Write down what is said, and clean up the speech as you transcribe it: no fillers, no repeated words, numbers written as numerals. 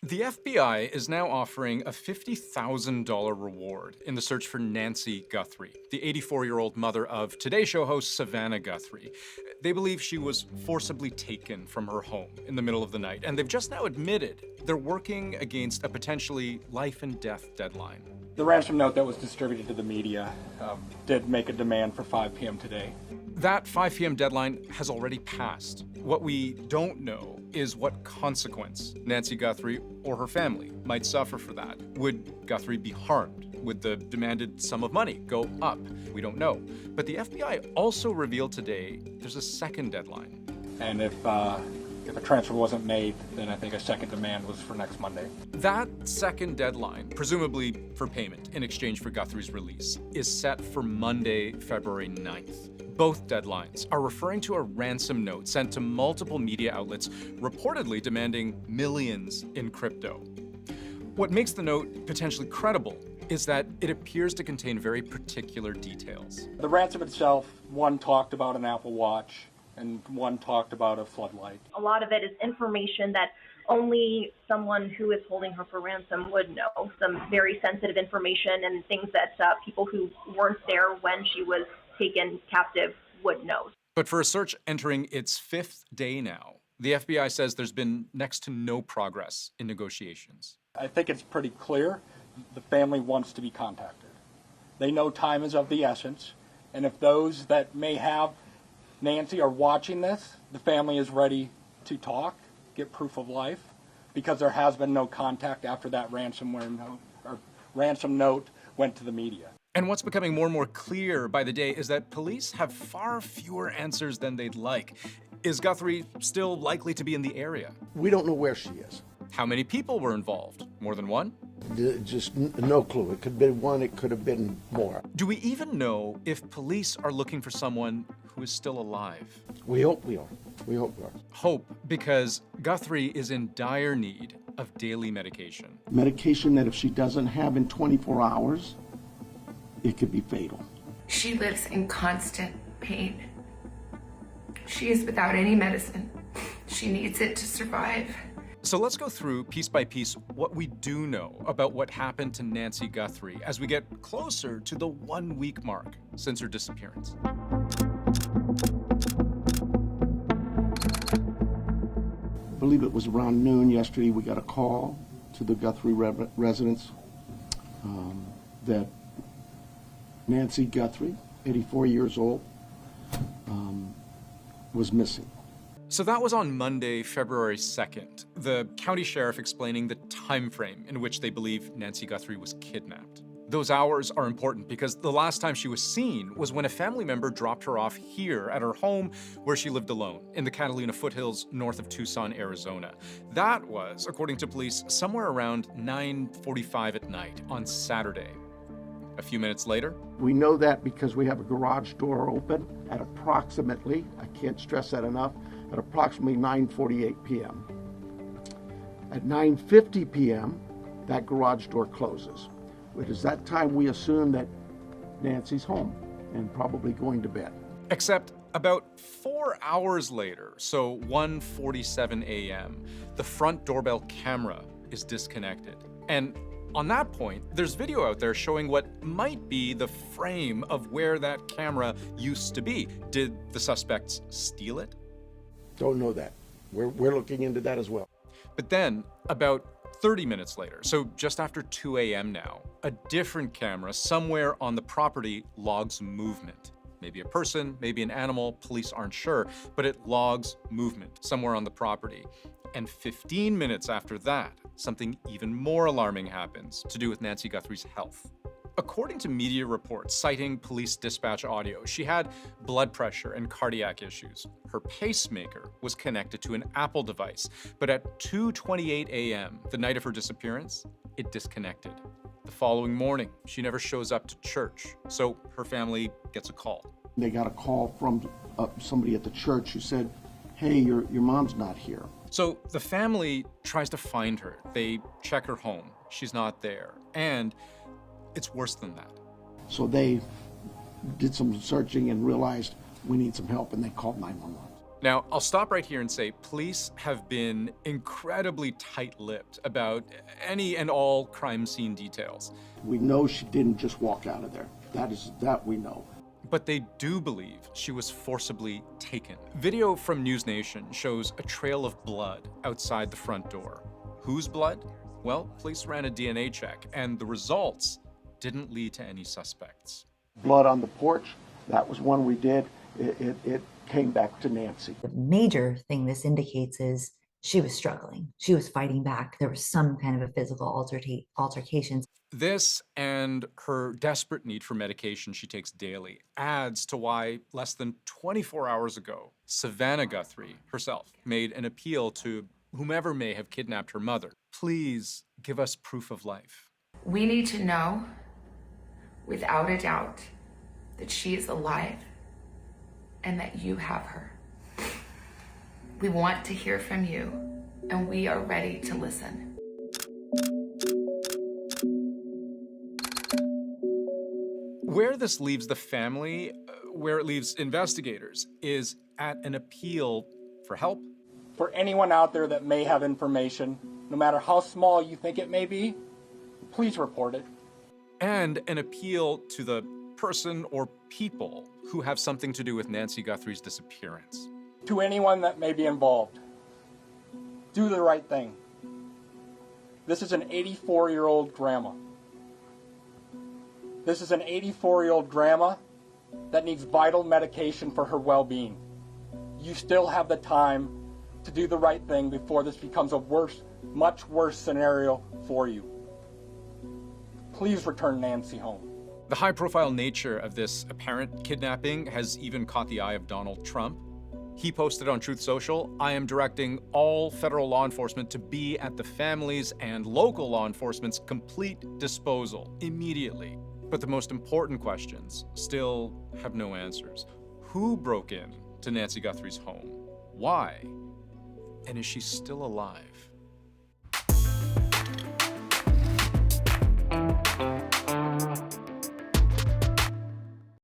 The FBI is now offering a $50,000 reward in the search for Nancy Guthrie, the 84-year-old mother of Today Show host Savannah Guthrie. They believe she was forcibly taken from her home in the middle of the night, and they've just now admitted they're working against a potentially life-and-death deadline. The ransom note that was distributed to the media did make a demand for 5 p.m. today. That 5 p.m. deadline has already passed. What we don't know is what consequence Nancy Guthrie or her family might suffer for that. Would Guthrie be harmed? Would the demanded sum of money go up? We don't know. But the FBI also revealed today there's a second deadline. And if a transfer wasn't made, then I think a second demand was for next Monday. That second deadline, presumably for payment in exchange for Guthrie's release, is set for Monday, February 9th. Both deadlines are referring to a ransom note sent to multiple media outlets, reportedly demanding millions in crypto. What makes the note potentially credible is that it appears to contain very particular details. The ransom itself, one talked about an Apple Watch, and one talked about a floodlight. A lot of it is information that only someone who is holding her for ransom would know. Some very sensitive information and things that people who weren't there when she was taken captive would know. But for a search entering its 5th day now, the FBI says there's been next to no progress in negotiations. I think it's pretty clear the family wants to be contacted. They know time is of the essence, and if those that may have Nancy are watching this, the family is ready to talk, get proof of life, because there has been no contact after that ransom note went to the media. And what's becoming more and more clear by the day is that police have far fewer answers than they'd like. Is Guthrie still likely to be in the area? We don't know where she is. How many people were involved? More than one? Just no clue. It could have been one, it could have been more. Do we even know if police are looking for someone who is still alive? We hope we are. We hope we are. Hope, because Guthrie is in dire need of daily medication. Medication that if she doesn't have in 24 hours, it could be fatal. She lives in constant pain. She is without any medicine. She needs it to survive. So let's go through piece by piece what we do know about what happened to Nancy Guthrie as we get closer to the 1-week mark since her disappearance. I believe it was around noon yesterday we got a call to the Guthrie residence that Nancy Guthrie, 84 years old, was missing. So that was on Monday, February 2nd, the county sheriff explaining the time frame in which they believe Nancy Guthrie was kidnapped. Those hours are important because the last time she was seen was when a family member dropped her off here at her home where she lived alone in the Catalina foothills north of Tucson, Arizona. That was, according to police, somewhere around 9:45 at night on Saturday. A few minutes later, We know that because we have a garage door open at approximately, I can't stress that enough, at approximately 9:48 p.m. At 9:50 p.m., that garage door closes. It is that time we assume that Nancy's home and probably going to bed. except about 4 hours later, so 1:47 a.m., the front doorbell camera is disconnected. And on that point, there's video out there showing what might be the frame of where that camera used to be. Did the suspects steal it? Don't know that. We're looking into that as well. But then, about 30 minutes later, so just after 2 a.m. now, a different camera somewhere on the property logs movement. Maybe a person, maybe an animal, police aren't sure, but it logs movement somewhere on the property. And 15 minutes after that, something even more alarming happens to do with Nancy Guthrie's health. According to media reports citing police dispatch audio, she had blood pressure and cardiac issues. Her pacemaker was connected to an Apple device, but at 2:28 a.m., the night of her disappearance, it disconnected. The following morning, she never shows up to church, so her family gets a call. They got a call from somebody at the church who said, hey, your mom's not here. So the family tries to find her. They check her home. She's not there. And it's worse than that. So they did some searching and realized we need some help, and they called 911. Now, I'll stop right here and say police have been incredibly tight-lipped about any and all crime scene details. We know she didn't just walk out of there. That we know. But they do believe she was forcibly taken. Video from News Nation shows a trail of blood outside the front door. Whose blood? Well, police ran a DNA check, and the results didn't lead to any suspects. Blood on the porch, that was one we did. It came back to Nancy. The major thing this indicates is she was struggling. She was fighting back. There was some kind of a physical altercation. This and her desperate need for medication she takes daily adds to why less than 24 hours ago, Savannah Guthrie herself made an appeal to whomever may have kidnapped her mother. Please give us proof of life. We need to know, without a doubt, that she is alive and that you have her. We want to hear from you, and we are ready to listen. Where this leaves the family, where it leaves investigators, is at an appeal for help. For anyone out there that may have information, no matter how small you think it may be, please report it. And an appeal to the person or people who have something to do with Nancy Guthrie's disappearance. To anyone that may be involved, do the right thing. This is an 84-year-old grandma. This is an 84-year-old grandma that needs vital medication for her well-being. You still have the time to do the right thing before this becomes a worse, much worse scenario for you. Please return Nancy home. The high-profile nature of this apparent kidnapping has even caught the eye of Donald Trump. He posted on Truth Social, "I am directing all federal law enforcement to be at the family's and local law enforcement's complete disposal immediately." But the most important questions still have no answers. Who broke in to Nancy Guthrie's home? Why? And is she still alive?